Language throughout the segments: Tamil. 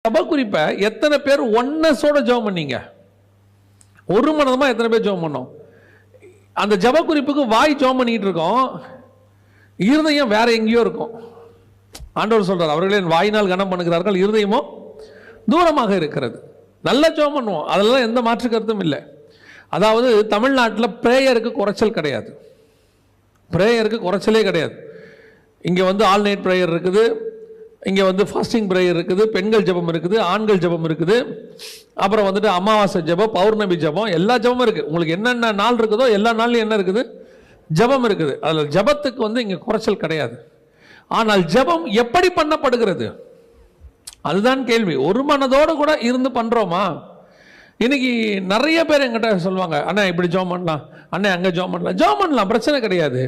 ஜப குறிப்பை எத்தனை பேர் ஒன்னஸோட ஜெபம் பண்ணீங்க? ஒரு மனதமா எத்தனை பேர் ஜெபம் பண்ணோம்? அந்த ஜப குறிப்புக்கு வாய் ஜெபம் பண்ணிட்டு இருக்கோம், இருதயம் வேற எங்கேயோ இருக்கும். ஆண்டவர் சொல்றார், அவர்களே வாயினால் கனம் பண்ணுகிறார்கள், இருதயமோ தூரமாக இருக்கிறது. நல்ல ஜெபம் பண்ணுவோம், அதெல்லாம் எந்த மாற்று கருத்தும் இல்லை. அதாவது தமிழ்நாட்டில் பிரேயருக்கு குறைச்சல் கிடையாது, பிரேயருக்கு குறைச்சலே கிடையாது. இங்கே வந்து ஆல் நைட் பிரேயர் இருக்குது, இங்கே வந்து ஃபாஸ்டிங் பிரேயர் இருக்குது, பெண்கள் ஜெபம் இருக்குது, ஆண்கள் ஜெபம் இருக்குது, அப்புறம் வந்துட்டு அமாவாசை ஜெபம், பௌர்ணமி ஜெபம், எல்லா ஜெபமும் இருக்குது. உங்களுக்கு என்னென்ன நாள் இருக்குதோ எல்லா நாள்லையும் என்ன இருக்குது? ஜெபம் இருக்குது. அதில் ஜெபத்துக்கு வந்து இங்கே குறைச்சல் கிடையாது. ஆனால் ஜெபம் எப்படி பண்ணப்படுகிறது அதுதான் கேள்வி. ஒரு மனதோடு கூட இருந்து பண்ணுறோமா? இன்னைக்கு நிறைய பேர் எங்கிட்ட சொல்லுவாங்க, அண்ணா இப்படி ஜெபம் பண்ணலாம், அண்ணே அங்கே ஜெபம் பண்ணலாம். ஜெபம் பண்ணலாம், பிரச்சனை கிடையாது.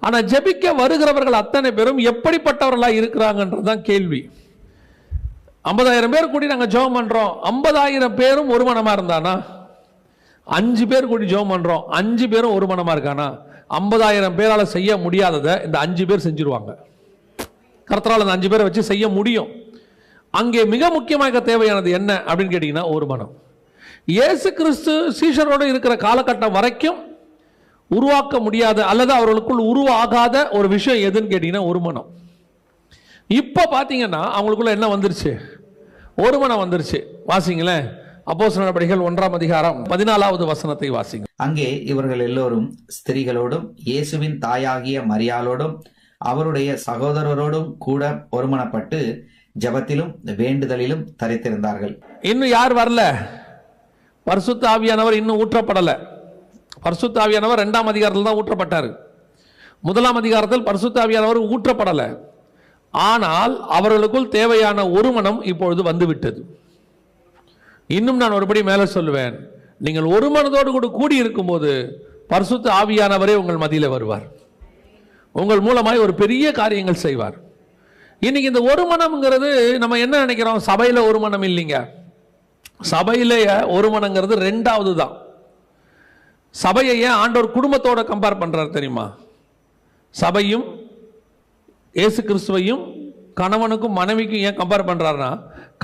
ஆனால் ஜெபிக்க வருகிறவர்கள் அத்தனை பேரும் எப்படிப்பட்டவர்களாக இருக்கிறாங்கன்றதுதான் கேள்வி. 50,000 பேர் கூடி நாங்கள் ஜெபம் பண்ணுறோம், 50,000 பேரும் ஒரு மனமாக இருந்தானா? 5 பேர் கூடி ஜெபம் பண்ணுறோம், 5 பேரும் ஒரு மனமாக இருக்கானா? 50,000 பேரால் செய்ய முடியாததை இந்த 5 பேர் செஞ்சிருவாங்க. கர்த்தரால் அந்த 5 பேரை வச்சு செய்ய முடியும். அங்கே மிக முக்கியமாக தேவையானது என்ன அப்படின்னு கேட்டீங்கன்னா, ஒரு மனம். இயேசு கிறிஸ்து சீஷரோடு இருக்கிற காலகட்டம் வரைக்கும் உருவாக்க முடியாத அல்லது அவர்களுக்குள் உருவாகாத ஒரு விஷயம் எதுன்னு கேட்டீங்கன்னா, ஒரு மனம். இப்போ பார்த்தீங்கன்னா அவங்களுக்குள்ள என்ன வந்துருச்சு? ஒரு மனம் வந்துருச்சு. வாசிங்களேன், அப்போஸ்தலர் நடபடிகள் 1ஆம் அதிகாரம் 14வது வசனத்தை வாசிங்க. அங்கே இவர்கள் எல்லோரும் ஸ்திரீகளோடும் இயேசுவின் தாயாகிய மரியாளோடும் அவருடைய சகோதரரோடும் கூட ஒருமனப்பட்டு ஜெபத்திலும் வேண்டுதலிலும் தரித்திருந்தார்கள். இன்னும் யார் வரல? பரிசுத்த ஆவியானவர் இன்னும் ஊற்றப்படலை. பரிசுத்த ஆவியானவர் 2ஆம் அதிகாரத்தில் தான் ஊற்றப்பட்டார். 1ஆம் அதிகாரத்தில் பரிசுத்த ஆவியானவர் ஊற்றப்படலை. ஆனால் அவர்களுக்குள் தேவையான ஒரு மனம் இப்பொழுது வந்துவிட்டது. இன்னும் நான் ஒருபடி மேலே சொல்லுவேன், நீங்கள் ஒரு மனதோடு கூட கூடி இருக்கும்போது பரிசுத்த ஆவியானவரே உங்கள் மத்தியில் வருவார், உங்கள் மூலமாய் ஒரு பெரிய காரியங்கள் செய்வார். இன்னைக்கு இந்த ஒரு மனம்ங்கிறது நம்ம என்ன நினைக்கிறோம்? சபையில் ஒரு மனம் இல்லைங்க. சபையில ஒரு மனங்கிறது 2வது தான். சபையை ஏன் ஆண்டவர் குடும்பத்தோட கம்பேர் பண்றாரு தெரியுமா? சபையும் இயேசு கிறிஸ்துவையும் கணவனுக்கும் மனைவிக்கும் ஏன் கம்பேர் பண்றாருன்னா,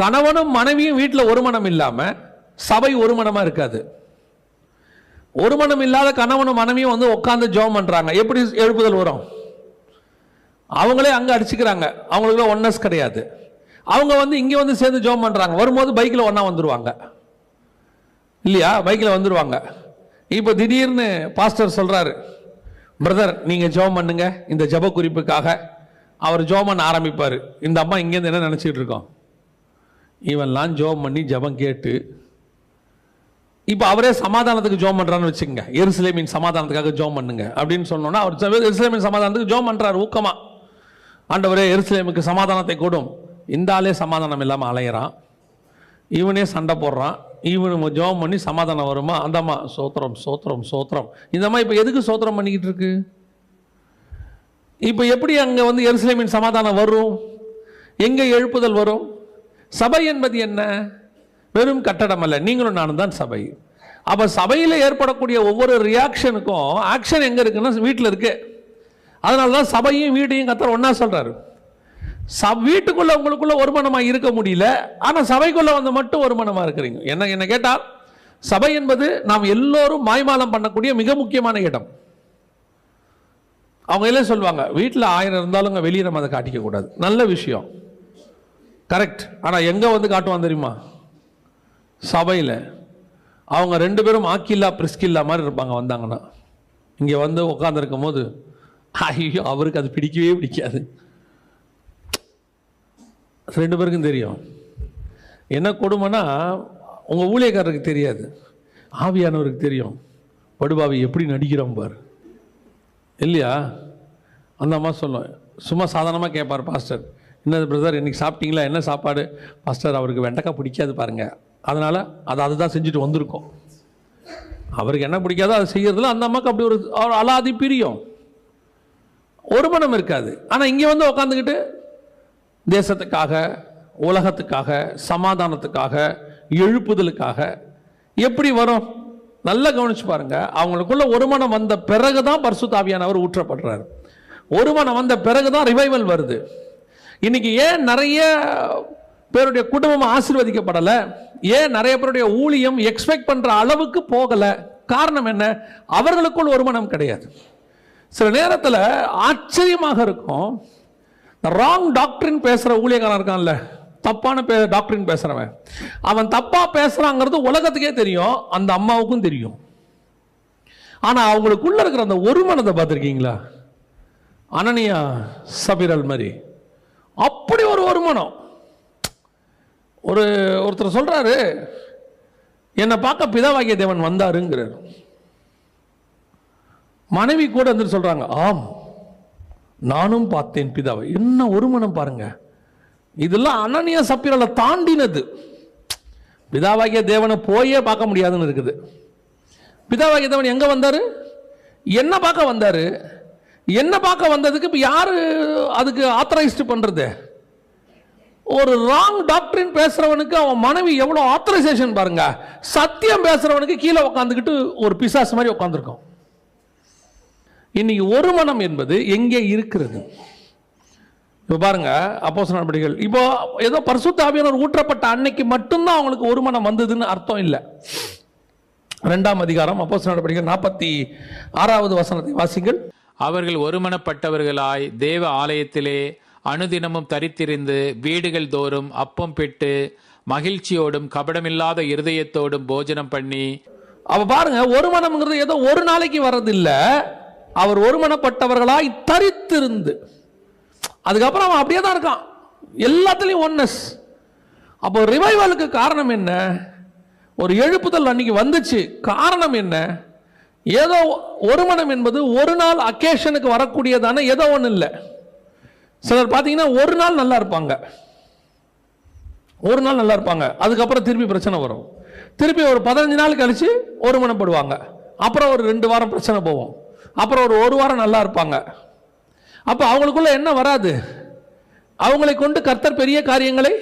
கணவனும் மனைவியும் வீட்டில் ஒரு மனம் இல்லாம சபை ஒரு மனமா இருக்காது. ஒரு மனம் இல்லாத கணவனும் மனைவியும் வந்து உட்கார்ந்து ஜெபம் பண்றாங்க, எப்படி எழுப்புதல் வரும்? அவங்களே அங்க அடிச்சுக்கிறாங்க, அவங்களுக்குள்ள ஒன்னஸ் கிடையாது. அவங்க வந்து இங்க வந்து சேர்ந்து ஜெபம் பண்றாங்க, வரும்போது பைக்கில் ஒன்னா வந்துருவாங்க இல்லையா? பைக்கில் வந்துருவாங்க. இப்போ திடீர்னு பாஸ்டர் சொல்றாரு, பிரதர் நீங்க ஜெபம் பண்ணுங்க இந்த ஜெப குறிப்புக்காக. அவர் ஜெபம் பண்ண ஆரம்பிப்பார். இந்த அம்மா இங்கேருந்து என்ன நினச்சிட்டு இருக்கோம்? இவன்லாம் ஜெபம் பண்ணி ஜெபம் கேட்டு இப்போ அவரே சமாதானத்துக்கு ஜெபம் பண்றான்னு வச்சுக்கோங்க. எருசலேமின் சமாதானத்துக்காக ஜெபம் பண்ணுங்க அப்படின்னு சொன்னோன்னா அவர் எருசலேமின் சமாதானத்துக்கு ஜெபம் பண்றாரு ஊக்கமா. ஆண்டவரே எருசலேமுக்கு சமாதானத்தை கொடும். இந்த ஆளே சமாதானம் இல்லாமல் அலையிறான், இவனே சண்டை போடுறான், இவனு ஜெபம் பண்ணி சமாதானம் வருமா? அந்த அம்மா சோத்திரம் சோத்திரம் சோத்திரம். இந்த அம்மா இப்போ எதுக்கு சோத்திரம் பண்ணிக்கிட்டு இருக்கு? இப்போ எப்படி அங்கே வந்து எருசலேமின் சமாதானம் வரும்? எங்கே எழுப்புதல் வரும்? சபை என்பது என்ன? வெறும் கட்டடம் அல்ல, நீங்களும் நானும் தான் சபை. அப்போ சபையில் ஏற்படக்கூடிய ஒவ்வொரு ரியாக்ஷனுக்கும் ஆக்ஷன் எங்கே இருக்குன்னா வீட்டில் இருக்கு. அதனால தான் சபையும் வீட்டையும் கர்த்தர் ஒன்றா சொல்கிறாரு. வீட்டுக்குள்ள உங்களுக்குள்ள ஒரு மனமாக இருக்க முடியல, ஆனால் சபைக்குள்ள வந்து மட்டும் ஒரு மனமாக இருக்கிறீங்க. என்ன கேட்டால், சபை என்பது நாம் எல்லோரும் மாய்மாலம் பண்ணக்கூடிய மிக முக்கியமான இடம். அவங்க எல்லாம் சொல்லுவாங்க, வீட்டில் 1000 இருந்தாலும் வெளியே நம்ம அதை காட்டிக்க கூடாது. நல்ல விஷயம், கரெக்ட். ஆனால் எங்கே வந்து காட்டுவான் தெரியுமா? சபையில். அவங்க 2 பேரும் ஆக்கில்லா பிரிஸ்கில்லா மாதிரி இருப்பாங்க. வந்தாங்கன்னா இங்கே வந்து உட்காந்துருக்கும் போது ஐயோ அவருக்கு அது பிடிக்கவே பிடிக்காது. 2 பேருக்கும் தெரியும். என்ன கொடுமைன்னா, உங்கள் ஊழியக்காரருக்கு தெரியாது, ஆவியானவருக்கு தெரியும். படுபாவி எப்படி நடிக்கிறோம் பார் இல்லையா? அந்த அம்மா சொல்லும், சும்மா சாதாரணமாக கேட்பார் பாஸ்டர், என்னது பிரதர் இன்னைக்கு சாப்பிட்டீங்களா, என்ன சாப்பாடு? பாஸ்டர் அவருக்கு வெண்டைக்காய் பிடிக்காது பாருங்க, அதனால் அதுதான் செஞ்சுட்டு வந்திருக்கோம். அவருக்கு என்ன பிடிக்காதோ அதை செய்யறதுல அந்த அம்மாவுக்கு அப்படி ஒரு அலாதி பிரியம், ஒரு மனம் இருக்காது. ஆனால் இங்கே வந்து உட்காந்துக்கிட்டு தேசத்துக்காக, உலகத்துக்காக, சமாதானத்துக்காக, எழுப்புதலுக்காக எப்படி வரும்? நல்லா கவனிச்சு பாருங்க. அவங்களுக்குள்ள ஒரு மனம் வந்த பிறகுதான் பரிசுத்த ஆவியானவர் ஊற்றப்படுறாரு. ஒரு மனம் வந்த பிறகுதான் ரிவைவல் வருது. இன்னைக்கு ஏன் நிறைய பேருடைய குடும்பம் ஆசீர்வதிக்கப்படல. ஏன் நிறைய பேருடைய ஊழியம் எக்ஸ்பெக்ட் பண்ற அளவுக்கு போகல? காரணம் என்ன? அவர்களுக்குள் ஒரு மனம் கிடையாது. சில நேரத்தில் ஆச்சரியமாக இருக்கும், ராங் டாக்டரின் பேசுற ஊழியக்காரன் இருக்கான்ல, தப்பான டாக்டரின் பேசுறவன், அவன் தப்பா பேசுறாங்கிறது உலகத்துக்கே தெரியும், அந்த அம்மாவுக்கும் தெரியும். ஆனா அவங்களுக்குள்ள இருக்கிற அந்த ஒரு மனதை பார்த்திருக்கீங்களா? அனனியா சபீரல் மாதிரி அப்படி ஒரு மனம். ஒருத்தர் சொல்றாரு, என்னை பார்க்க பிதாவாகிய தேவன் வந்தாருங்கிறார். மனைவி கூட வந்து சொல்றாங்க, ஆம் நானும் பார்த்தேன் பிதாவை. என்ன ஒரு மனம் பாருங்க. இதெல்லாம் அனனியா சப்பீரலை தாண்டினது. பிதாவாகிய தேவனை போயே பார்க்க முடியாதுன்னு இருக்குது. பிதாவாகிய தேவன் எங்க வந்தாரு? என்ன பார்க்க வந்தாரு? என்ன பார்க்க வந்ததுக்கு இப்ப யாரு அதுக்கு ஆத்தரைஸ்ட் பண்றது? ஒரு ராங் டாக்டரின் பேசுறவனுக்கு அவன் மனைவி எவ்வளவு ஆத்தரைசேஷன் பாருங்க. சத்தியம் பேசுறவனுக்கு கீழே உட்காந்துக்கிட்டு ஒரு பிசாசு மாதிரி உட்காந்துருக்கும். இன்னைக்கு ஒரு மனம் என்பது எங்கே இருக்கிறது? இப்போ பாருங்க, அப்போஸ்தலர் நடபடிகள், இப்போ ஏதோ பரிசுத்த ஆவியானவர் ஊற்றப்பட்ட அன்னைக்கு மட்டும்தான் அவங்களுக்கு ஒரு மனம் வந்ததுன்னு அர்த்தம் இல்லை. 2ஆம் அதிகாரம் அப்போஸ்தலர் நடபடிகள் 46வது வசனத்தை வாசிங்கள். அவர்கள் ஒருமனப்பட்டவர்களாய் தேவ ஆலயத்திலே அனுதினமும் தரித்திருந்து வீடுகள் தோறும் அப்பம் பெற்று மகிழ்ச்சியோடும் கபடமில்லாத இருதயத்தோடும் போஜனம் பண்ணி. அவ பாருங்க, ஒரு மனம்ங்கிறது ஏதோ ஒரு நாளைக்கு வர்றதில்ல. அவர் ஒருமனப்பட்டவர்களாய் தரித்திருந்து, அதுக்கப்புறம் அவன் அப்படியே தான் இருக்கான், எல்லாத்துலயும் ஒன்னஸ். அப்போ ரிவைவலுக்கு காரணம் என்ன? ஒரு எழுப்புதல் அன்னைக்கு வந்துச்சு. காரணம் என்ன? ஏதோ ஒரு மனம் என்பது ஒரு நாள் அக்கேஷனுக்கு வரக்கூடியதான ஏதோ ஒன்று இல்லை. சிலர் பார்த்தீங்கன்னா ஒரு நாள் நல்லா இருப்பாங்க, ஒரு நாள் நல்லா இருப்பாங்க, அதுக்கப்புறம் திருப்பி பிரச்சனை வரும். திருப்பி ஒரு 15 நாள் கழிச்சு ஒரு மனப்படுவாங்க, அப்புறம் ஒரு 2 வாரம் பிரச்சனை போவோம், அப்புறம் ஒரு வாரம் நல்லா இருப்பாங்க. அப்போ அவங்களுக்குள்ள என்ன வராது? அவங்களை கொண்டு கர்த்தர் பெரிய காரியங்களை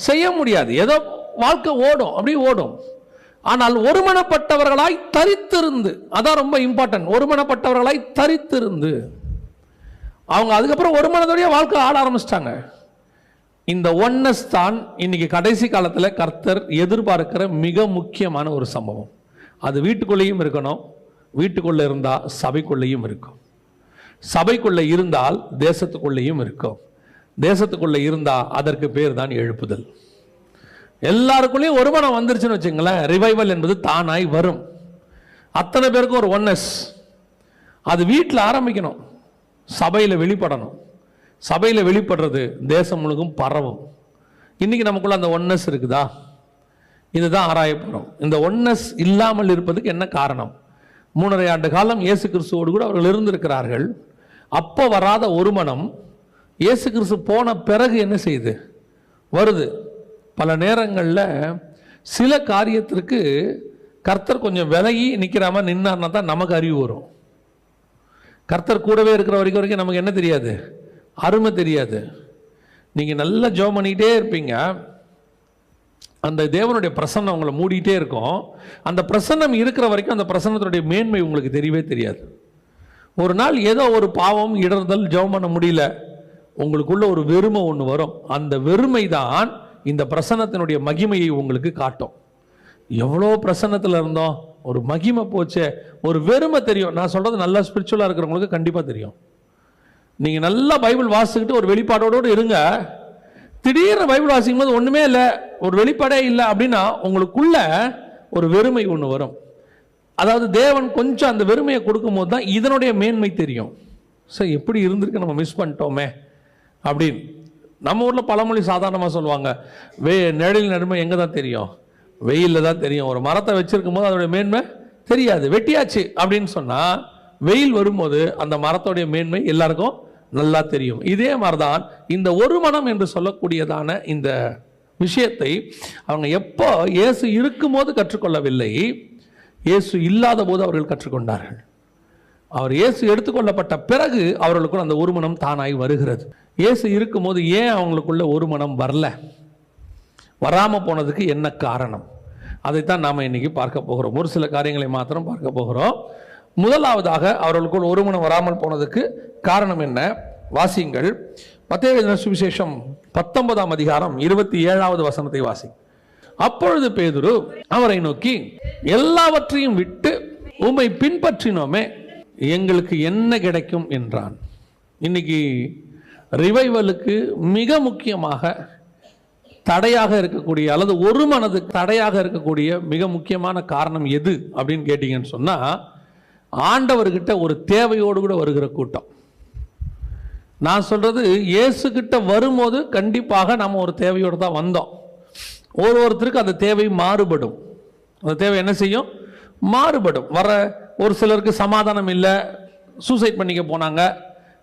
செய்ய முடியாது. ஏதோ வாழ்க்கை ஓடும், அப்படி ஓடும். ஆனால் ஒருமனப்பட்டவர்களாய் தரித்திருந்து, அதான் ரொம்ப இம்பார்ட்டன்ட். ஒருமனப்பட்டவர்களாய் தரித்திருந்து அவங்க அதுக்கப்புறம் ஒரு மனதோடைய வாழ்க்கை ஆட ஆரம்பிச்சிட்டாங்க. இந்த ஒன்னஸ் தான் இன்னைக்கு கடைசி காலத்தில் கர்த்தர் எதிர்பார்க்கிற மிக முக்கியமான ஒரு சம்பவம். அது வீட்டுக்குள்ளேயும் இருக்கணும், வீட்டுக்குள்ள இருந்தால் சபைக்குள்ளேயும் இருக்கும், சபைக்குள்ள இருந்தால் தேசத்துக்குள்ளேயும் இருக்கும், தேசத்துக்குள்ள இருந்தால் அதற்கு பேர் தான் எழுப்புதல். எல்லாருக்குள்ளேயும் ஒரு மனம் வந்துருச்சுன்னு வச்சுங்களேன், ரிவைவல் என்பது தானாய் வரும். அத்தனை பேருக்கும் ஒரு ஒன்னஸ். அது வீட்டில் ஆரம்பிக்கணும், சபையில் வெளிப்படணும். சபையில் வெளிப்படுறது தேசம் முழுக்கும் பரவும். இன்னைக்கு நமக்குள்ள அந்த ஒன்னஸ் இருக்குதா? இதுதான் ஆராய போறோம். இந்த ஒன்னஸ் இல்லாமல் இருப்பதுக்கு என்ன காரணம்? 3.5 ஆண்டு காலம் இயேசு கிறிஸ்துவோடு கூட அவர்கள் இருந்திருக்கிறார்கள். அப்போ வராத ஒரு மனம் இயேசு கிறிஸ்து போன பிறகு என்ன செய்யுது? வருது. பல நேரங்களில் சில காரியத்திற்கு கர்த்தர் கொஞ்சம் விலகி நிற்கிற மாதிரி நின்னார்னா தான் நமக்கு அறிவு வரும். கர்த்தர் கூடவே இருக்கிற வரைக்கும் நமக்கு என்ன தெரியாது? அருமை தெரியாது. நீங்கள் நல்லா ஜெபம் பண்ணிக்கிட்டே இருப்பீங்க, அந்த தேவனுடைய பிரசன்னம் உங்களை மூடிட்டே இருக்கும். அந்த பிரசன்னம் இருக்கிற வரைக்கும் அந்த பிரசன்னத்துடைய மேன்மை உங்களுக்கு தெரியவே தெரியாது. ஒரு நாள் ஏதோ ஒரு பாவம் இடர்தல், ஜெபம் பண்ண முடியல, உங்களுக்குள்ள ஒரு வெறுமை ஒன்று வரும். அந்த வெறுமை தான் இந்த பிரசன்னத்தினுடைய மகிமையை உங்களுக்கு காட்டும். எவ்வளோ பிரசன்னத்தில் இருந்தோம், ஒரு மகிமை போச்சே, ஒரு வெறுமை தெரியும். நான் சொல்றது நல்லா ஸ்பிரிச்சுவலாக இருக்கிறவங்களுக்கு கண்டிப்பாக தெரியும். நீங்கள் நல்லா பைபிள் வாசிக்கிட்டு ஒரு வெளிப்பாடோடு இருங்க, திடீர்னு பைபிள் வாசிக்கும் போது ஒன்றுமே இல்லை, ஒரு வெளிப்பாடே இல்லை அப்படின்னா உங்களுக்குள்ள ஒரு வெறுமை ஒன்று வரும். அதாவது தேவன் கொஞ்சம் அந்த வெறுமையை கொடுக்கும்போது தான் இதனுடைய மேன்மை தெரியும். சார் எப்படி இருந்திருக்கு, நம்ம மிஸ் பண்ணிட்டோமே அப்படின்னு. நம்ம ஊரில் பழமொழி சாதாரணமாக சொல்லுவாங்க, நிழலின் நடுமை எங்கே தான் தெரியும்? வெயிலில் தான் தெரியும். ஒரு மரத்தை வச்சிருக்கும் போது அதோடைய மேன்மை தெரியாது, வெட்டியாச்சு அப்படின்னு சொன்னால் வெயில் வரும்போது அந்த மரத்தோடைய மேன்மை எல்லாருக்கும் நல்லா தெரியும். இதே மாதிரிதான் இந்த ஒரு மனம் என்று சொல்லக்கூடியதான இந்த விஷயத்தை அவங்க எப்போ இயேசு இருக்கும்போது கற்றுக்கொள்ளவில்லை, இயேசு இல்லாத போது அவர்கள் கற்றுக்கொண்டார்கள். அவர் இயேசு எடுத்துக்கொள்ளப்பட்ட பிறகு அவர்களுக்குள் அந்த ஒரு மனம் தானாய் வருகிறது. இயேசு இருக்கும்போது ஏன் அவங்களுக்குள்ள ஒரு மனம் வரல, வராமல் போனதுக்கு என்ன காரணம், அதைத்தான் நாம் இன்னைக்கு பார்க்க போகிறோம். ஒரு சில காரியங்களை மாத்திரம் பார்க்க போகிறோம். முதலாவதாக அவர்களுக்குள் ஒரு மனம் வராமல் போனதுக்கு காரணம் என்ன? வாசியுங்கள். மத்தேயு சுவிசேஷம் 19ஆம் அதிகாரம் 27வது வசனத்தை வாசி. அப்பொழுது பேதுரு அவரை நோக்கி, எல்லாவற்றையும் விட்டு உம்மை பின்பற்றினோமே, எங்களுக்கு என்ன கிடைக்கும் என்றான். இன்னைக்கு ரிவைவலுக்கு மிக முக்கியமாக தடையாக இருக்கக்கூடிய அல்லது ஒரு மனதுக்கு தடையாக இருக்கக்கூடிய மிக முக்கியமான காரணம் எது அப்படின்னு கேட்டீங்கன்னு சொன்னா, ஆண்டவர்கிட்ட ஒரு தேவையோடு கூட வருகிற கூட்டம். நான் சொல்றது, இயேசு கிட்ட வரும்போது கண்டிப்பாக நம்ம ஒரு தேவையோடு தான் வந்தோம். ஒருத்தருக்கு அந்த தேவை மாறுபடும். அந்த தேவை என்ன செய்யும்? மாறுபடும். வர ஒரு சிலருக்கு சமாதானம் இல்லை, சூசைட் பண்ணிக்க போனாங்க,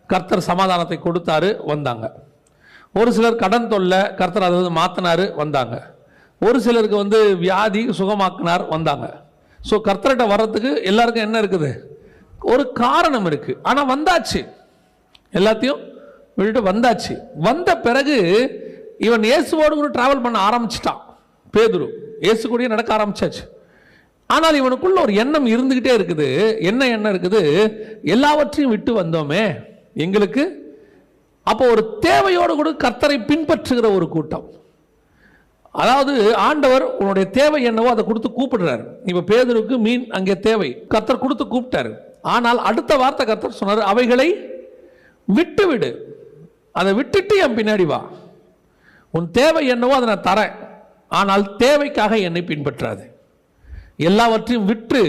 கர்த்தர் சமாதானத்தை கொடுத்தாரு, வந்தாங்க. ஒரு சிலர் கடன் தொல்லை, கர்த்தர் அதை மாற்றினாரு, வந்தாங்க. ஒரு சிலருக்கு வியாதி சுகமாக்கினார், வந்தாங்க. ஸோ கர்த்தர்கிட்ட வர்றதுக்கு எல்லாருக்கும் என்ன இருக்குது? ஒரு காரணம் இருக்கு. ஆனால் வந்தாச்சு, எல்லாத்தையும் விட்டுட்டு வந்தாச்சு. வந்த பிறகு இவன் இயேசுவோடு கூட டிராவல் பண்ண ஆரம்பிச்சிட்டான். பேதுரு இயேசு கூடயே நடக்க ஆரம்பிச்சாச்சு. ஆனால் இவனுக்குள்ள ஒரு எண்ணம் இருந்துகிட்டே இருக்குது. என்ன எண்ணம் இருக்குது? எல்லாவற்றையும் விட்டு வந்தோமே, எங்களுக்கு அப்போ ஒரு தேவையோடு கூட கர்த்தரை பின்பற்றுகிற ஒரு கூட்டம். அதாவது ஆண்டவர் உன்னுடைய தேவை என்னவோ அதை கொடுத்து கூப்பிடுறாரு. இப்ப பேதுருக்கு மீன் அங்கே தேவை, கர்த்தர் கொடுத்து கூப்பிட்டாரு. ஆனால் அடுத்த வார்த்தை கர்த்தர் சொன்னார், அவைகளை விட்டு விடு, அதை விட்டுட்டு என் பின்னாடி வா. உன் தேவை என்னவோ அதை நான் தரேன், ஆனால் தேவைக்காக என்னை பின்பற்றாது. எல்லாவற்றையும் விட்டு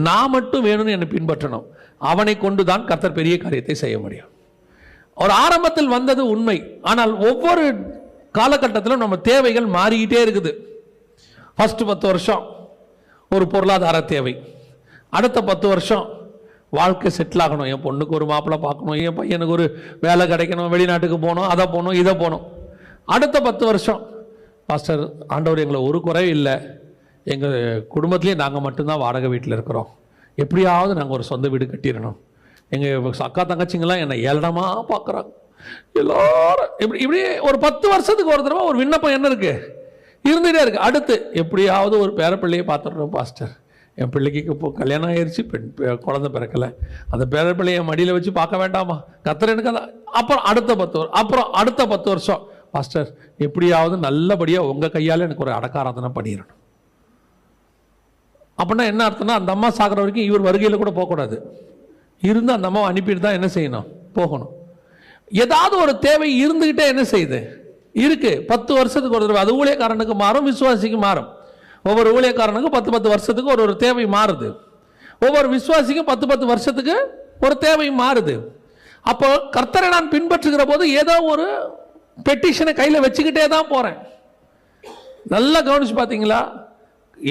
நான் மட்டும் வேணும்னு என்னை பின்பற்றணும். அவனை கொண்டுதான் கர்த்தர் பெரிய காரியத்தை செய்ய முடியும். ஒரு ஆரம்பத்தில் வந்தது உண்மை, ஆனால் ஒவ்வொரு காலகட்டத்திலும் நம்ம தேவைகள் மாறிக்கிட்டே இருக்குது. ஃபர்ஸ்ட் 10 வருஷம் ஒரு பொருளாதார தேவை, அடுத்த 10 வருஷம் வாழ்க்கை செட்டில் ஆகணும், என் பொண்ணுக்கு ஒரு மாப்பிள்ளை பார்க்கணும், என் பையனுக்கு ஒரு வேலை கிடைக்கணும், வெளிநாட்டுக்கு போகணும், அதை போகணும், இதை போகணும். அடுத்த 10 வருஷம், பாஸ்டர் ஆண்டவர் எங்களை ஒரு குறையும் இல்லை, எங்கள் குடும்பத்திலேயே நாங்கள் மட்டும்தான் வாடகை வீட்டில் இருக்கிறோம், எப்படியாவது நாங்கள் ஒரு சொந்த வீடு கட்டிடணும். எங்கள் அக்கா தங்கச்சிங்கெல்லாம் என்னை ஏளனமாக பார்க்குறாங்க எல்லாரும். இப்படி ஒரு 10 வருஷத்துக்கு ஒரு தடவை ஒரு விண்ணப்பம் என்ன இருக்கு? இருந்துகிட்டே இருக்கு. அடுத்து எப்படியாவது ஒரு பேரப்பிள்ளையை பார்த்துடணும் பாஸ்டர், என் பிள்ளைக்கு இப்போ கல்யாணம் ஆயிடுச்சு, குழந்தை பிறக்கலை, அந்த பேரப்பிள்ளையை மடியில் வச்சு பார்க்க வேண்டாமா கர்த்தர் எனக்கு அதான். அப்புறம் அடுத்த 10 வருஷம் பாஸ்டர் எப்படியாவது நல்லபடியாக உங்கள் கையால் எனக்கு ஒரு அடக்காராதனை பண்ணிடணும். அப்படின்னா என்ன அர்த்தம்னா, அந்த அம்மா சாகிற வரைக்கும் இவர் வருகையில் கூட போகக்கூடாது, இருந்து அந்த அம்மாவை அனுப்பிட்டு தான் என்ன செய்யணும்? போகணும். ஏதாவது ஒரு தேவை இருந்துகிட்டே என்ன செய்யுது? இருக்கு. 10 வருஷத்துக்கு ஒரு தடவை அது ஊழியக்காரனுக்கு மாறும், விசுவாசிக்கு மாறும். ஒவ்வொரு ஊழியக்காரனுக்கும் 10 வருஷத்துக்கு ஒரு தேவை மாறுது. ஒவ்வொரு விசுவாசிக்கும் 10 வருஷத்துக்கு ஒரு தேவை மாறுது. அப்போ கர்த்தரை நான் பின்பற்றுகிற போது ஏதோ ஒரு பெட்டிஷனை கையில் வச்சுக்கிட்டே தான் போறேன். நல்லா கவனிச்சு பார்த்தீங்களா?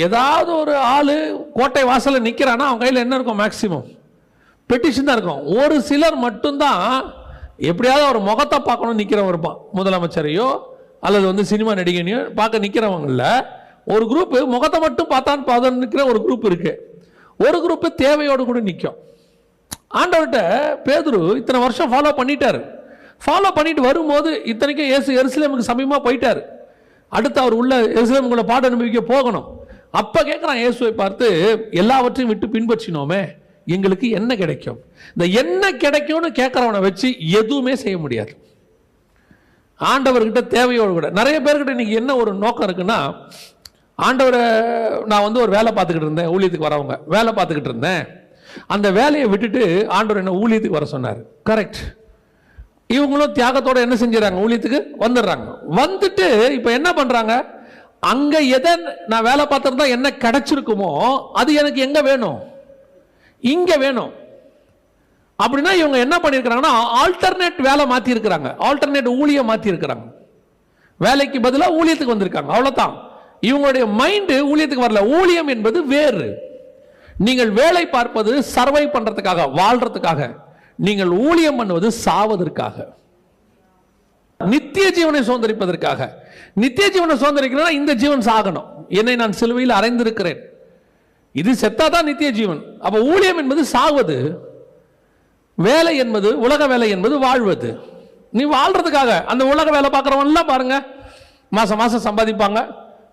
ஏதாவது ஒரு ஆளு கோட்டை வாசல்ல நிக்கிறானா அவன் கையில் என்ன இருக்கும்? மேக்சிமம் பெட்டிஷன் தான் இருக்கும். ஒரு சிலர் மட்டும்தான் எப்படியாவது ஒரு முகத்தை பார்க்கணும் நிற்கிறவன் இருப்பான். முதலமைச்சரையோ அல்லது சினிமா நடிகனையோ பார்க்க நிற்கிறவங்கள ஒரு குரூப் முகத்தை மட்டும் பார்த்தான் நிற்கிற ஒரு குரூப் இருக்கு. ஒரு குரூப் தேவையோடு கூட நிற்கும். ஆண்டவர்கிட்ட பேதுரு இத்தனை வருஷம் ஃபாலோ பண்ணிட்டாரு. ஃபாலோ பண்ணிட்டு வரும்போது இத்தனைக்கும் இயேசு எருசலேமுக்கு சமீபமாக போயிட்டாரு. அடுத்து அவர் உள்ள எருசலேமுக்குள்ள பாட அனுபவிக்க போகணும். அப்ப கேட்கிறான் இயேசுவை பார்த்து, எல்லாவற்றையும் விட்டு பின்பற்றினோமே, எங்களுக்கு என்ன கிடைக்கும்? இந்த என்ன கிடைக்கும்னு கேட்கறவனை வச்சு எதுவுமே செய்ய முடியாது. ஆண்டவர்கிட்ட தேவையோடு கூட நிறைய பேர்கிட்ட இன்னைக்கு என்ன ஒரு நோக்கம் இருக்குன்னா, ஆண்டவரை நான் ஒரு வேலை பார்த்துக்கிட்டு இருந்தேன், ஊழியத்துக்கு வரவங்க வேலை பார்த்துக்கிட்டு இருந்தேன், அந்த வேலையை விட்டுட்டு ஆண்டவர் என்ன ஊழியத்துக்கு வர சொன்னார். கரெக்ட். இவங்களும் தியாகத்தோட என்ன செஞ்சிடறாங்க? ஊழியத்துக்கு வந்துடுறாங்க. வந்துட்டு இப்ப என்ன பண்றாங்க? அங்க எதை நான் வேலை பார்த்திருந்தா என்ன கிடைச்சிருக்குமோ அது எனக்கு எங்க வேணும்? இங்க வேணும். அப்படின்னா இவங்க என்ன பண்ணிருக்கிறாங்கன்னா, ஆல்டர்னேட் வேலை மாத்தி இருக்கிறாங்க, ஆல்டர்னேட் ஊழியம் மாத்தி இருக்கிறாங்க. வேலைக்கு பதிலாக ஊழியத்துக்கு வந்திருக்காங்க. அவ்வளவுதான். இவங்களுடைய மைண்ட் ஊழியத்துக்கு வரல. ஊழியம் என்பது வேறு. நீங்கள் வேலை பார்ப்பது சர்வை பண்றதுக்காக, வாழ்றதுக்காக. நீங்கள் ஊழியம் பண்ணுவது சாவதற்காக, நித்திய ஜீவனை சுதந்திரிப்பதற்காக. நித்திய ஜீவனை சுதந்திரிக்கணும்னா இந்த ஜீவன் சாகணும். என்னை நான் சிலுவையில் அறைந்திருக்கிறேன், இது செத்தாதான் நித்திய ஜீவன். அப்ப ஊழியம் என்பது சாவது, வேலை என்பது உலக வேலை என்பது வாழ்வது. நீ வாழ்றதுக்காக. அந்த உலக வேலை பார்க்குறவன் எல்லாம் பாருங்க, மாசம் மாசம் சம்பாதிப்பாங்க.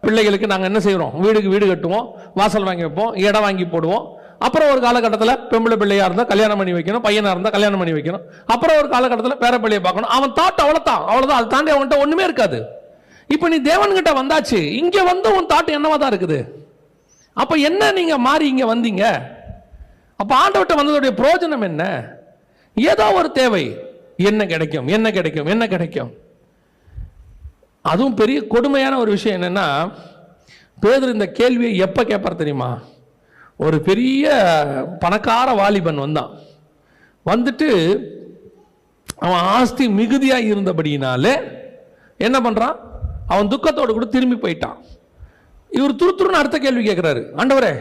பிள்ளைகளுக்கு நாங்கள் என்ன செய்கிறோம்? வீடுக்கு வீடு கட்டுவோம், வாசல் வாங்கி வைப்போம், இடம் வாங்கி போடுவோம், அப்புறம் ஒரு காலகட்டத்தில் பெம்பளை பிள்ளையா இருந்தால் கல்யாணம் பண்ணி வைக்கணும், பையனா இருந்தால் கல்யாணம் பண்ணி வைக்கணும், அப்புறம் ஒரு காலகட்டத்தில் பேர பிள்ளையை பார்க்கணும். அவன் தாட் அவ்வளோதான். அதை தாண்டி அவன்கிட்ட ஒண்ணுமே இருக்காது. இப்போ நீ தேவன்கிட்ட வந்தாச்சு, இங்க வந்து உன் தாட் என்னவா தான் இருக்குது. அப்ப என்ன நீங்க மாறி இங்க வந்தீங்க? அப்ப ஆண்டவர்கிட்ட வந்ததுடைய பிரயோஜனம் என்ன? ஏதோ ஒரு தேவை, என்ன கிடைக்கும், என்ன கிடைக்கும், என்ன கிடைக்கும். அதுவும் பெரிய கொடுமையான ஒரு விஷயம் என்னன்னா, பேதுரு இந்த கேள்வியை எப்ப கேட்பார் தெரியுமா? ஒரு பெரிய பணக்கார வாலிபன் வந்தான். வந்துட்டு அவன் ஆஸ்தி மிகுதியா இருந்தபடியினாலே என்ன பண்றான், அவன் துக்கத்தோடு கூட திரும்பி போயிட்டான். இவர் துருத்துருன்னு அடுத்த கேள்வி கேட்கிறாரு, ஆண்டவரே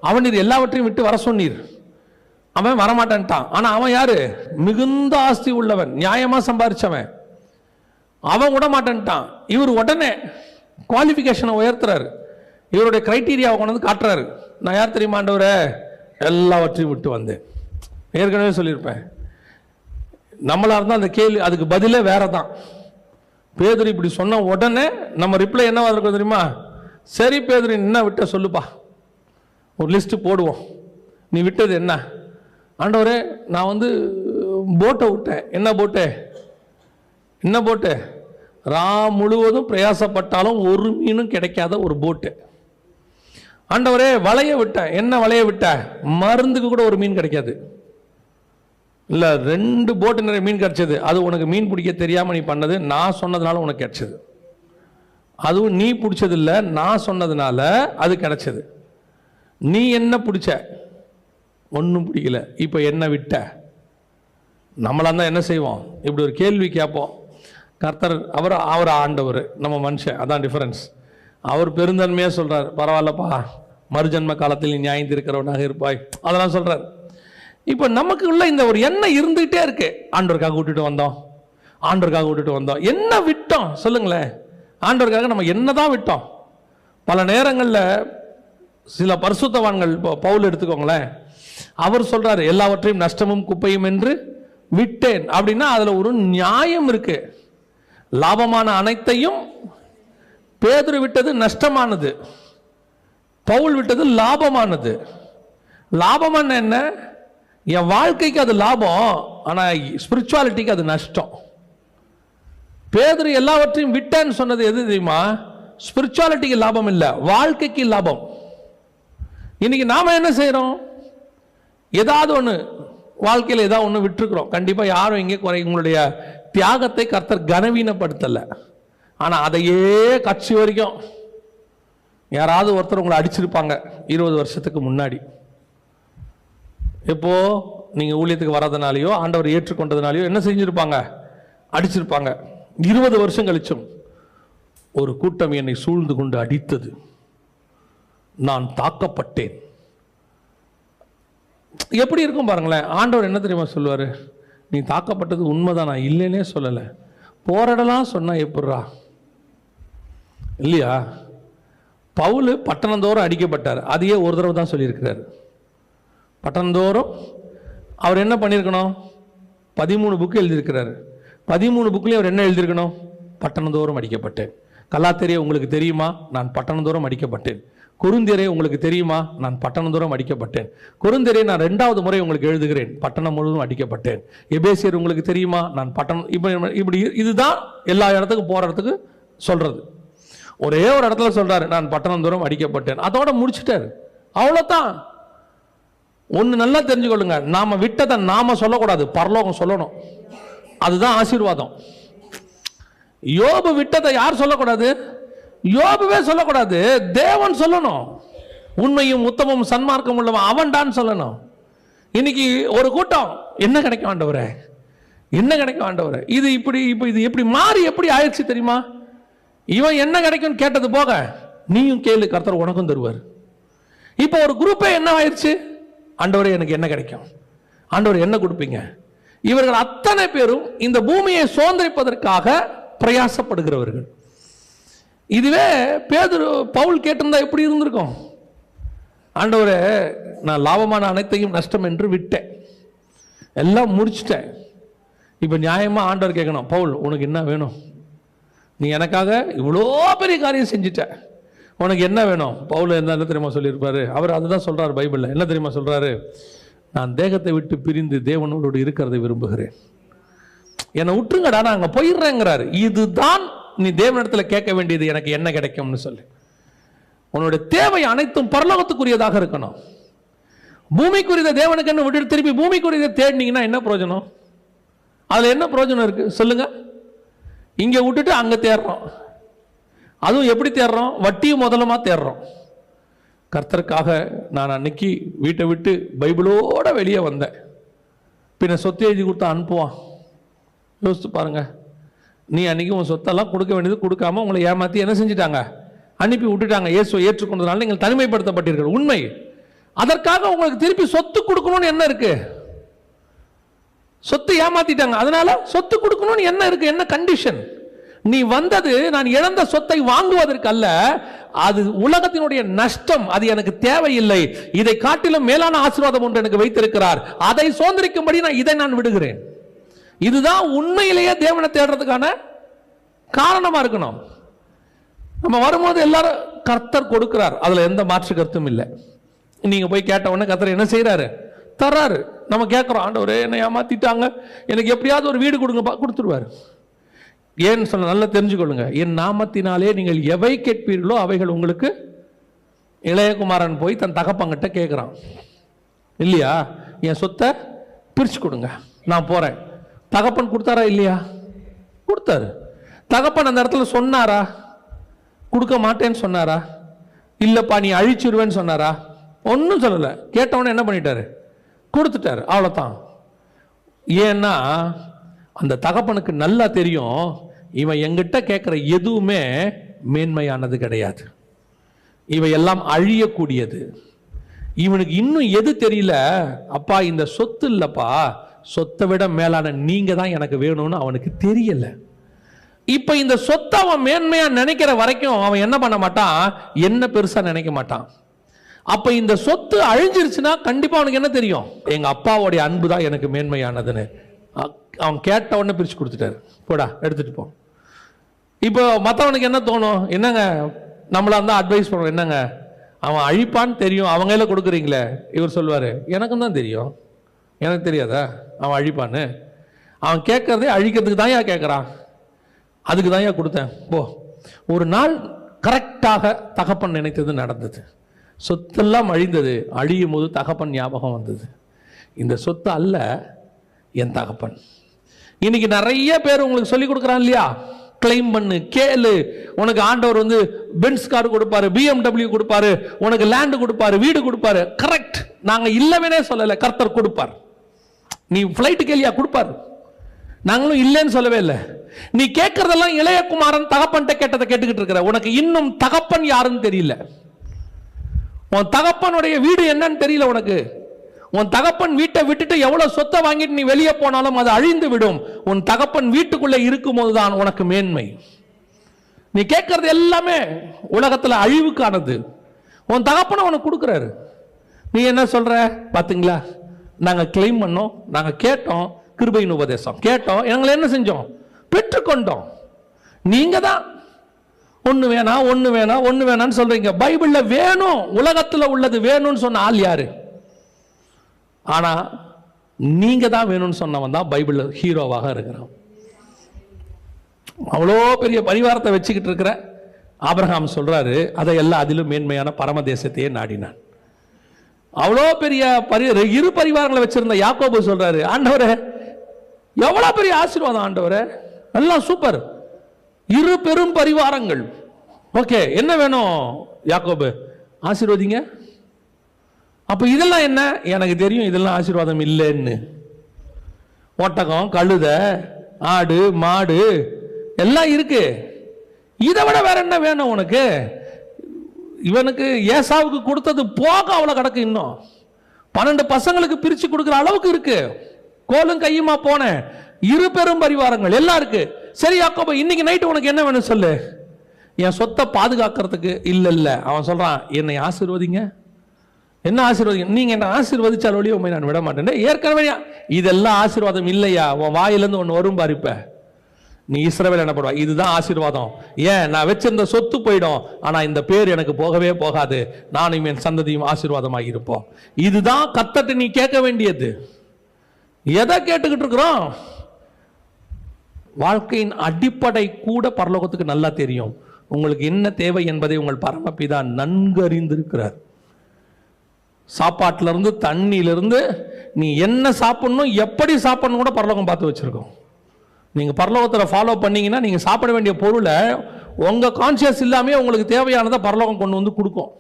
அவன் நீர் எல்லாவற்றையும் விட்டு வர சொன்னீர், அவன் வரமாட்டான்ட்டான். ஆனா அவன் யாரு? மிகுந்த ஆஸ்தி உள்ளவன், நியாயமா சம்பாதிச்சவன். அவன் விட மாட்டான்ட்டான். இவர் உடனே குவாலிஃபிகேஷனை உயர்த்துறாரு, இவருடைய கிரைட்டீரியாவை கொண்டு வந்து காட்டுறாரு. நான் யார் தெரியுமா ஆண்டவரே? எல்லாவற்றையும் விட்டு வந்தேன். ஏற்கனவே சொல்லியிருப்பேன், நம்மளா இருந்தால் அந்த கேள்வி அதுக்கு பதிலே வேற தான். பேதுரு இப்படி சொன்ன உடனே நம்ம ரிப்ளை என்னவா இருக்கும் தெரியுமா? சரி பேதுரு, என்ன விட்ட சொல்லுப்பா, ஒரு லிஸ்ட் போடுவோம். நீ விட்டது என்ன? ஆண்டவரே நான் வந்து போட்டை விட்டேன். என்ன போட்டு? ரா முழுவதும் பிரயாசப்பட்டாலும் ஒரு மீனும் கிடைக்காத ஒரு போட்டு. ஆண்டவரே வலைய விட்டேன். என்ன வலைய விட்ட? மருந்துக்கு கூட ஒரு மீன் கிடைக்காது. இல்ல 2 போட்டு நிறைய மீன் கிடைச்சது. அது உனக்கு மீன் பிடிக்க தெரியாம நீ பண்ணது, நான் சொன்னதுனால உனக்கு கிடைச்சது. அதுவும் நீ பிடிச்சது இல்லை, நான் சொன்னதுனால அது கிடைச்சது. நீ என்ன பிடிச்ச? ஒன்றும் பிடிக்கல. இப்போ என்ன விட்ட? நம்மளா தான் என்ன செய்வோம்? இப்படி ஒரு கேள்வி கேட்போம். கர்த்தர் அவர் ஆண்டவர், நம்ம மனுஷன், அதான் டிஃபரன்ஸ். அவர் பெருந்தன்மையாக சொல்றார், பரவாயில்லப்பா மறுஜன்ம காலத்தில் நீ நியாயம் இருக்கிறவனாக இருப்பாய், அதெல்லாம் சொல்றார். இப்போ நமக்கு உள்ள இந்த ஒரு எண்ணம் இருந்துகிட்டே இருக்கு. ஆண்டவருக்காக விட்டுட்டு வந்தோம், என்ன விட்டோம் சொல்லுங்களேன்? ஆண்டவருக்காக நம்ம என்னதான் விட்டோம்? பல நேரங்களில் சில பரிசுத்தவான்கள், பவுல் எடுத்துக்கோங்களேன், அவர் சொல்றாரு எல்லாவற்றையும் நஷ்டமும் குப்பையும் என்று விட்டேன். அப்படின்னா அதுல ஒரு நியாயம் இருக்கு. லாபமான அனைத்தையும் பேதுரு விட்டது நஷ்டமானது, பவுல் விட்டது லாபமானது. லாபமான என்ன? என் வாழ்க்கைக்கு அது லாபம், ஆனா ஸ்பிரிச்சுவாலிட்டிக்கு அது நஷ்டம். பேதுரு எல்லாவற்றையும் விட்டேன்னு சொன்னது எது தெரியுமா? ஸ்பிரிச்சுவாலிட்டிக்கு லாபம் இல்லை, வாழ்க்கைக்கு லாபம். இன்னைக்கு நாம என்ன செய்யறோம்? ஏதாவது ஒன்று வாழ்க்கையில் ஏதாவது ஒன்று விட்டுருக்குறோம். கண்டிப்பா யாரும் இங்கே உங்களுடைய தியாகத்தை கர்த்தர் கனவீனப்படுத்தல. ஆனா அதையே கட்சி வரைக்கும் யாராவது ஒருத்தர் உங்களை அடிச்சிருப்பாங்க 20 வருஷத்துக்கு முன்னாடி. இப்போ நீங்க ஊழியத்துக்கு வர்றதுனாலயோ ஆண்டவர் ஏற்றுக்கொண்டதுனாலயோ என்ன செஞ்சிருப்பாங்க? அடிச்சிருப்பாங்க. 20 வருஷம் கழிச்சும் ஒரு கூட்டம் என்னை சூழ்ந்து கொண்டு அடித்தது, நான் தாக்கப்பட்டேன். எப்படி இருக்கும் பாருங்களேன். ஆண்டவர் என்ன தெரியுமா சொல்லுவாரு? நீ தாக்கப்பட்டது உண்மைதான், நான் இல்லைன்னே சொல்லலை. போராடலாம் சொன்னா எப்படிரா? இல்லையா? பவுல் பட்டணந்தோறும் அடிக்கப்பட்டார், அதையே ஒரு தடவை தான் சொல்லியிருக்கிறார். பட்டணந்தோறும் அவர் என்ன பண்ணியிருக்கணும்? 13 புக்கு எழுதியிருக்கிறார். 13 புக்லேயும் அவர் என்ன எழுதியிருக்கணும்? பட்டணந்தோறும் அடிக்கப்பட்டேன். கலாத்திரே உங்களுக்கு தெரியுமா? நான் பட்டணந்தோறும் அடிக்கப்பட்டேன். கொரிந்தியரே உங்களுக்கு தெரியுமா? நான் பட்டணந்தோறும் அடிக்கப்பட்டேன். கொரிந்தியரே நான் 2வது முறை உங்களுக்கு எழுதுகிறேன், பட்டணம் முழுவதும் அடிக்கப்பட்டேன். எபேசியர் உங்களுக்கு தெரியுமா? நான் பட்டணம். இப்படி இதுதான் எல்லா இடத்துக்கும் போறதுக்கு சொல்றது. ஒரே ஒரு இடத்துல சொல்றாரு, நான் பட்டணந்தோறும் அடிக்கப்பட்டேன், அதோட முடிச்சுட்டாரு. அவ்வளவுதான். ஒண்ணு நல்லா தெரிஞ்சுக்கொள்ளுங்க, நாம விட்டதை நாம சொல்லக்கூடாது, பரலோகம் சொல்லணும். அதுதான் ஆசீர்வாதம். யோபு விட்டதை யார் சொல்லக்கூடாது? யோபுவே சொல்லக்கூடாது, தேவன் சொல்லணும். உண்மையும் உத்தமும் சன்மார்க்கம் உள்ளவன் அவன் தான் சொல்லணும். இன்னைக்கு ஒரு கூட்டம் என்ன கிடைக்கும் ஆண்டவரே, என்ன கிடைக்கும் ஆண்டவரே, இது இப்படி இது எப்படி மாறி எப்படி ஆயிடுச்சு தெரியுமா? இவன் என்ன கிடைக்கும் கேட்டது போக நீயும் கேளு, கர்த்தர் உனக்கும் தருவார். இப்போ ஒரு குரூப்பே என்ன ஆயிடுச்சு? ஆண்டவரே எனக்கு என்ன கிடைக்கும், ஆண்டவர் என்ன கொடுப்பீங்க? இவர்கள் அத்தனை பேரும் இந்த பூமியை சுதந்திரிப்பதற்காக பிரயாசப்படுகிறவர்கள். இதுவே பேதுரு பவுல் கேட்டிருந்தா எப்படி இருந்திருக்கும்? ஆண்டவரே நான் லாபமான அனைத்தையும் நஷ்டம் என்று விட்டேன், எல்லாம் முடிச்சிட்டேன். இப்ப நியாயமா ஆண்டவர் கேட்கணும், பவுல் உனக்கு என்ன வேணும்? நீ எனக்காக இவ்வளோ பெரிய காரியம் செஞ்சுட்ட, உனக்கு என்ன வேணும்? பவுல் என்ன தெரியுமா சொல்லியிருப்பாரு? அவர் அதுதான் சொல்றாரு பைபிள்ல. என்ன தெரியுமா சொல்றாரு? நான் தேகத்தை விட்டு பிரிந்து தேவனோடு இருக்கிறதை விரும்புகிறேன், என்னை விட்டுருங்கடா, நான் அங்க போயிடுறேங்கிறாரு. இதுதான் நீ தேவனிடத்துல கேட்க வேண்டியது, எனக்கு என்ன கிடைக்கும்னு சொல்லி. உன்னுடைய தேவை அனைத்தும் பரலோகத்துக்குரியதாக இருக்கணும். பூமிக்குரிய தேவனுக்கு என்ன விட்டு திருப்பி பூமிக்குரிய தேடினீங்கன்னா என்ன பிரயோஜனம்? அதுல என்ன பிரயோஜனம் இருக்கு சொல்லுங்க? இங்க விட்டுட்டு அங்க தேடுறோம். அதுவும் எப்படி தேடுறோம்? வட்டியும் முதலமா தேடுறோம். கர்த்தருக்காக நான் அன்னைக்கு வீட்டை விட்டு பைபிளோட வெளியே வந்தேன். பின்ன சொத்து எழுதி கொடுத்தா அனுப்புவான்? யோசித்து பாருங்க. நீ அன்னைக்கு உன் சொத்தெல்லாம் கொடுக்க வேண்டியது கொடுக்காம உங்களை ஏமாத்தி என்ன செஞ்சிட்டாங்க? அனுப்பி விட்டுட்டாங்க. இயேசுவை ஏற்றுக்கொண்டதுனால நீங்கள் தனிமைப்படுத்தப்பட்டீர்கள், உண்மை. அதற்காக உங்களுக்கு திருப்பி சொத்து கொடுக்கணும்னு என்ன இருக்கு? சொத்து ஏமாத்திட்டாங்க, அதனால சொத்து கொடுக்கணும்னு என்ன இருக்கு? என்ன கண்டிஷன்? நீ வந்தது நான் இழந்த சொத்தை வாங்குவதற்கு அல்ல, அது உலகத்தினுடைய நஷ்டம், அது எனக்கு தேவையில்லை. இதை காட்டிலும் மேலான ஆசீர்வாதம் ஒன்று எனக்கு வைத்திருக்கிறார், அதை சுதந்திரிக்கும்படி இதை நான் விடுகிறேன். இதுதான் உண்மையிலேயே தேவனை தேடுறதுக்கான காரணமா இருக்கணும். நம்ம வரும்போது எல்லாரும் கர்த்தர் கொடுக்கிறார், அதுல எந்த மாற்று கருத்தும் இல்லை. நீங்க போய் கேட்ட உடனே கர்த்தர் என்ன செய்யறாரு? தர்றாரு. நம்ம கேட்கிறோம், ஆண்டவரே என்னை ஏமாத்திட்டாங்க, எனக்கு எப்படியாவது ஒரு வீடு கொடுங்க, கொடுத்துருவாரு. ஏன்னு சொல்ல நல்லா தெரிஞ்சுக்கொள்ளுங்க, என் நாமத்தினாலே நீங்கள் எவை கேட்பீர்களோ அவைகள் உங்களுக்கு. இளையகுமாரன் போய் தன் தகப்பங்கிட்ட கேட்கிறான் இல்லையா, என் சொத்தை பிரிச்சு கொடுங்க, நான் போறேன். தகப்பன் கொடுத்தாரா இல்லையா? கொடுத்தாரு. தகப்பன் அந்த இடத்துல சொன்னாரா? கொடுக்க மாட்டேன்னு சொன்னாரா? இல்லப்பா நீ அழிச்சிருவேன்னு சொன்னாரா? ஒன்றும் சொல்லலை. கேட்டவொடனே என்ன பண்ணிட்டாரு? கொடுத்துட்டாரு, அவ்வளோதான். ஏன்னா அந்த தகப்பனுக்கு நல்லா தெரியும், இவன் எங்கிட்ட கேட்குற எதுவுமே மேன்மையானது கிடையாது, இவை எல்லாம் அழியக்கூடியது. இவனுக்கு இன்னும் எது தெரியல, அப்பா இந்த சொத்து இல்லப்பா, சொத்தை விட மேலான நீங்க தான் எனக்கு வேணும்னு அவனுக்கு தெரியல. இப்ப இந்த சொத்தை அவன் மேன்மையா நினைக்கிற வரைக்கும் அவன் என்ன பண்ண மாட்டான்? என்ன பெருசா நினைக்க மாட்டான். அப்ப இந்த சொத்து அழிஞ்சிருச்சுன்னா கண்டிப்பா அவனுக்கு என்ன தெரியும்? எங்க அப்பாவுடைய அன்பு தான் எனக்கு மேன்மையானதுன்னு. அவன் கேட்ட உடனே பிரிச்சு கொடுத்துட்டாரு, போடா எடுத்துட்டு போ. இப்போ மற்றவனுக்கு என்ன தோணும்? என்னங்க நம்மளா இருந்தா அட்வைஸ் பண்ணுவோம், என்னங்க அவன் அழிப்பான்னு தெரியும், அவங்க எல்லாம் கொடுக்குறீங்களே. இவர் சொல்லுவாரு, எனக்கும் தான் தெரியும், எனக்கு தெரியாதா அவன் அழிப்பான்னு? அவன் கேட்கறதே அழிக்கிறதுக்கு தான் ஏன் கேட்கறான், அதுக்கு தான் ஏன் கொடுத்தேன் போ. ஒரு நாள் கரெக்டாக தகப்பன் நினைத்தது நடந்தது. சொத்தெல்லாம் அழிந்தது. அழியும் போது தகப்பன் ஞாபகம் வந்தது. இந்த சொத்து அல்ல என் தகப்பன். இன்னைக்கு நிறைய பேர் உங்களுக்கு சொல்லி கொடுக்குறான் இல்லையா, கிளைம் பண்ணு, கேளு, உனக்கு ஆண்டவர் வந்து பென்ஸ் கார் கொடுப்பாரு, BMW கொடுப்பாரு, உனக்கு லேண்ட் கொடுப்பாரு, வீடு கொடுப்பாரு. கரெக்ட், நாங்க இல்லவே சொல்லல, கர்த்தர் கொடுப்பார். நீ பிளைட் கேளியா, கொடுப்பாரு. நாங்களும் இல்லைன்னு சொல்லவே இல்லை. நீ கேட்கறதெல்லாம் இளையகுமாரன் தகப்பன்ட்ட கேட்டதை கேட்டுக்கிட்டு இருக்கிற. உனக்கு இன்னும் தகப்பன் யாருன்னு தெரியல. உன் தகப்பனுடைய வீடு என்னன்னு தெரியல உனக்கு. உன் தகப்பன் வீட்டை விட்டுட்டு எவ்வளவு சொத்தை வாங்கிட்டு நீ வெளியே போனாலும் அது அழிந்து விடும். உன் தகப்பன் வீட்டுக்குள்ள இருக்கும் போதுதான் உனக்கு மேன்மை. நீ கேட்கறது எல்லாமே உலகத்துல அழிவுக்கானது. உன் தகப்பனை உனக்கு கொடுக்குறாரு. நீ என்ன சொல்ற? பாத்தீங்களா, நாங்க கிளைம் பண்ணோம், நாங்க கேட்டோம், கிருபையின் உபதேசம் கேட்டோம், எங்களை என்ன செஞ்சோம்? பெற்றுக்கொண்டோம். நீங்க தான் ஒண்ணு வேணாம், ஒண்ணு வேணாம், ஒண்ணு வேணாம்னு சொல்றீங்க. பைபிள்ல வேணும், உலகத்துல உள்ளது வேணும்னு சொன்ன ஆள் யாரு? ஆனா நீங்க தான் வேணும்னு சொன்னவன் தான் பைபிள்ல ஹீரோவாக இருக்கிறான். அவ்வளோ பெரிய பரிவாரத்தை வச்சுக்கிட்டு இருக்கிற ஆபிரகாம் சொல்றாரு, அதையெல்லாம் அதிலும் மேன்மையான பரமதேசத்தையே நாடினான். அவ்வளோ பெரிய இரு பரிவாரங்களை வச்சிருந்த யாக்கோபு சொல்றாரு, ஆண்டவரே எவ்வளவு பெரிய ஆசீர்வாதம் ஆண்டவரே, எல்லாம் சூப்பர், இரு பெரும் பரிவாரங்கள். ஓகே, என்ன வேணும் யாக்கோபு? ஆசீர்வதிங்க. அப்ப இதெல்லாம் என்ன? எனக்கு தெரியும் இதெல்லாம் ஆசீர்வாதம் இல்லைன்னு. ஒட்டகம், கழுத, ஆடு, மாடு எல்லாம் இருக்கு. இதை விட வேற என்ன வேணும் உனக்கு? இவனுக்கு ஏசாவுக்கு கொடுத்தது போக அவ்வளவு கிடக்கு. இன்னும் 12 பசங்களுக்கு பிரிச்சு கொடுக்கிற அளவுக்கு இருக்கு. கோலும் கையுமா போன இரு பெரும் பரிவாரங்கள் எல்லாம் இருக்கு. சரி யாக்கோபு, இன்னைக்கு நைட்டு உனக்கு என்ன வேணும் சொல்லு. என் சொத்தை பாதுகாக்கிறதுக்கு இல்ல. அவன் சொல்றான், என்னை ஆசீர்வதிங்க. என்ன ஆசீர்வாதம்? நீங்க என்ன ஆசீர்வதிச்சால் ஒழிய உண்மை நான் விட மாட்டேன். ஏற்கனவே இதெல்லாம் ஆசீர்வாதம் இல்லையா? உன் வாயிலிருந்து ஒன்று வரும் பாரிப்ப. நீ இஸ்ரவேல் எனப்படுவா. இதுதான் ஆசீர்வாதம். ஏன்? நான் வச்சிருந்த சொத்து போயிடும், ஆனா இந்த பேர் எனக்கு போகவே போகாது, நானும் என் சந்ததியும் ஆசீர்வாதமாக இருப்போம். இதுதான் கர்த்தர்ட்ட நீ கேட்க வேண்டியது. எதை கேட்டுக்கிட்டு இருக்கிறோம்? வாழ்க்கையின் அடிப்படை கூட பரலோகத்துக்கு நல்லா தெரியும். உங்களுக்கு என்ன தேவை என்பதை உங்கள் பரமபிதா நன்கு அறிந்திருக்கிறார். சாப்பாட்டிலிருந்து தண்ணியிலிருந்து நீ என்ன சாப்பிடணும், எப்படி சாப்பிடணும் கூட பரலோகம் பார்த்து வச்சிருக்கோம். நீங்கள் பரலோகத்தில் ஃபாலோ பண்ணீங்கன்னா நீங்கள் சாப்பிட வேண்டிய பொருளை உங்கள் கான்சியஸ் இல்லாமல் உங்களுக்கு தேவையானதை பரலோகம் கொண்டு வந்து கொடுக்கும்.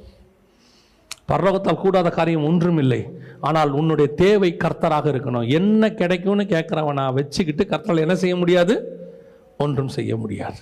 பரலோகத்தால் கூடாத காரியம் ஒன்றும் இல்லை. ஆனால் உன்னுடைய தேவை கர்த்தராக இருக்கணும். என்ன கிடைக்கும்னு கேட்குறவனா வச்சுக்கிட்டு கர்த்தரால் என்ன செய்ய முடியாது? ஒன்றும் செய்ய முடியாது.